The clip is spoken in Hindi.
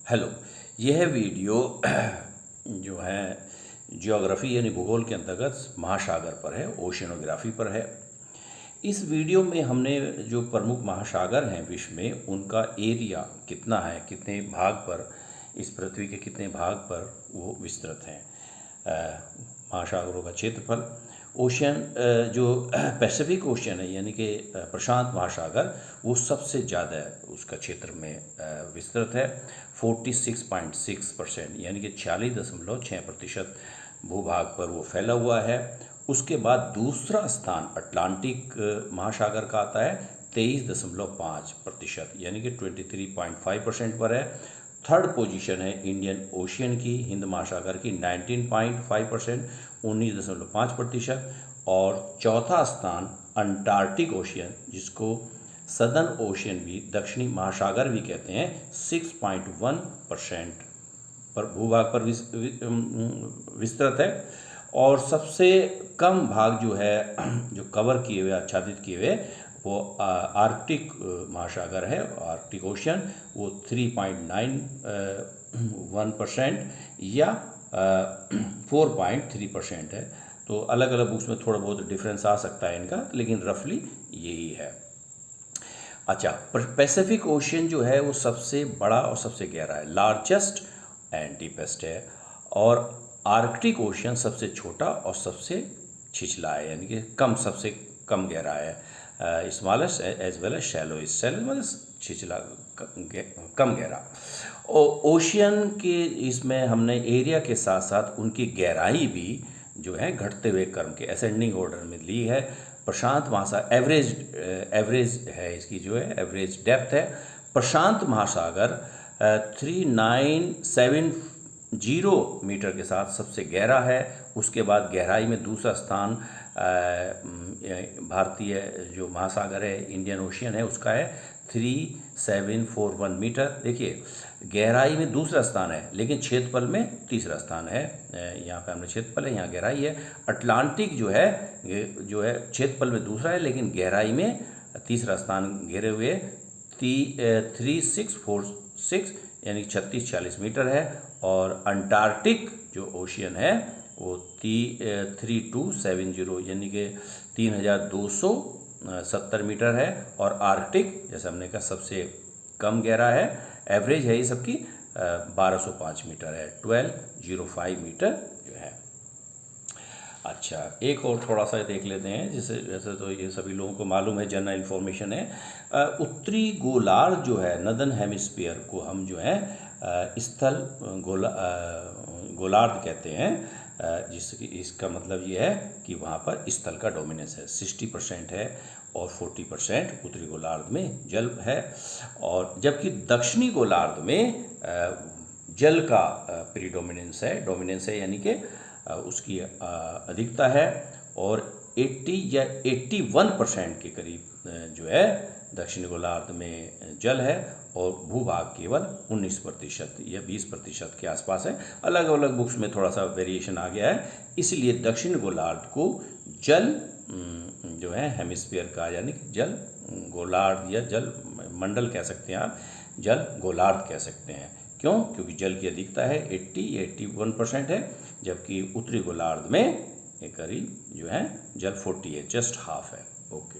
हेलो। यह वीडियो जो है ज्योग्राफी यानी भूगोल के अंतर्गत महासागर पर है, ओशियनोग्राफी पर है। इस वीडियो में हमने जो प्रमुख महासागर हैं विश्व में उनका एरिया कितना है, कितने भाग पर, इस पृथ्वी के कितने भाग पर वो विस्तृत हैं, महासागरों का क्षेत्रफल। ओशियन जो पैसिफिक ओशियन है यानी कि प्रशांत महासागर, वो सबसे ज़्यादा उसका क्षेत्र में विस्तृत है। 46.6% यानी कि 46.6% भूभाग पर वो फैला हुआ है। उसके बाद दूसरा स्थान अटलांटिक महासागर का आता है 23.5% यानी कि 23.5% पर है। थर्ड पोजीशन है इंडियन ओशियन की, हिंद महासागर की 19.5% 19.5%। और चौथा स्थान अंटार्कटिक ओशियन, जिसको सदर्न ओशियन भी, दक्षिणी महासागर भी कहते हैं, 6.1% पर भूभाग पर विस्तृत है। और सबसे कम भाग जो है, जो कवर किए हुए, आच्छादित किए हुए, वो आर्कटिक महासागर है, आर्कटिक ओशियन। वो 3.91% या 4.3% है। तो अलग अलग बुक्स में थोड़ा बहुत डिफरेंस आ सकता है इनका, लेकिन रफली यही है। अच्छा, पैसिफिक ओशियन जो है वो सबसे बड़ा और सबसे गहरा है, लार्जेस्ट एंड डीपेस्ट है। और आर्कटिक ओशियन सबसे छोटा और सबसे छिछला है, यानी कि सबसे कम गहरा है। Smallest as well as shallow मतलब छिछला, कम गहरा। ओशियन के इसमें हमने एरिया के साथ साथ उनकी गहराई भी जो है घटते हुए क्रम के असेंडिंग ऑर्डर में ली है। प्रशांत महासागर एवरेज है, इसकी जो है एवरेज डेप्थ है। प्रशांत महासागर 3970 मीटर के साथ सबसे गहरा है। उसके बाद गहराई में दूसरा स्थान भारतीय जो महासागर है, इंडियन ओशियन है, उसका है 3741 मीटर। देखिए, गहराई में दूसरा स्थान है, लेकिन क्षेत्रफल में तीसरा स्थान है। यहाँ पे हमने क्षेत्रफल है, यहाँ गहराई है। अटलांटिक जो है क्षेत्रफल में दूसरा है, लेकिन गहराई में तीसरा स्थान घेरे हुए 3646 यानी 3640 मीटर है। और अंटार्कटिक जो ओशियन है वो 3270 यानी कि 3270 मीटर है। और आर्कटिक, जैसे हमने कहा, सबसे कम गहरा है, एवरेज है ये सबकी 1205 मीटर है, 1205 मीटर जो है। अच्छा, एक और थोड़ा सा देख लेते हैं, वैसे तो ये सभी लोगों को मालूम है, जनरल इन्फॉर्मेशन है। उत्तरी गोलार्ध जो है, नदर्न हेमिस्फीयर को हम जो है स्थल गोलार्ध कहते हैं, इसका मतलब ये है कि वहाँ पर स्थल का डोमिनेंस है, 60% है और 40% उत्तरी गोलार्ध में जल है। और जबकि दक्षिणी गोलार्ध में जल का प्रीडोमिनेंस है यानी कि उसकी अधिकता है। और 80 या 81% के करीब जो है दक्षिणी गोलार्ध में जल है। और भूभाग केवल 19% या 20% के आसपास है। अलग अलग बुक्स में थोड़ा सा वेरिएशन आ गया है, इसलिए दक्षिण गोलार्ध को जल जो है हेमिस्फीयर का, यानी कि जल गोलार्ध या जल मंडल कह सकते हैं आप, जल गोलार्ध कह सकते हैं। क्यों? क्योंकि जल की अधिकता है 80 या 81% है, जबकि उत्तरी गोलार्ध में करीब जो है जल 40 है, जस्ट हाफ है। ओके।